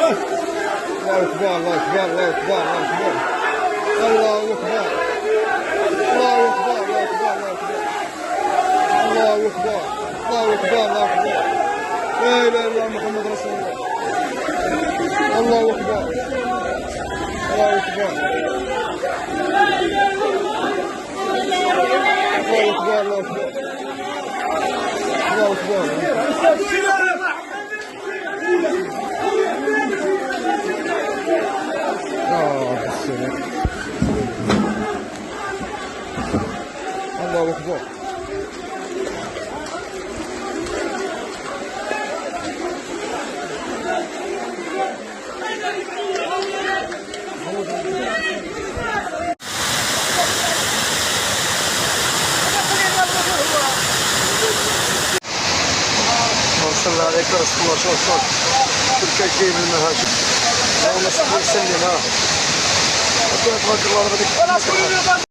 الله أكبر الله أكبر الله أكبر الله أكبر الله أكبر الله أكبر الله أكبر الله أكبر الله أكبر الله أكبر لا إله إلا الله محمد رسول الله. الله أكبر الله أكبر الله أكبر الله أكبر الله أكبر. الله أكبر. صلى عليك رسول الله. شوف كل كاين المهاجم والله ما يسلم. ها تبارك الله.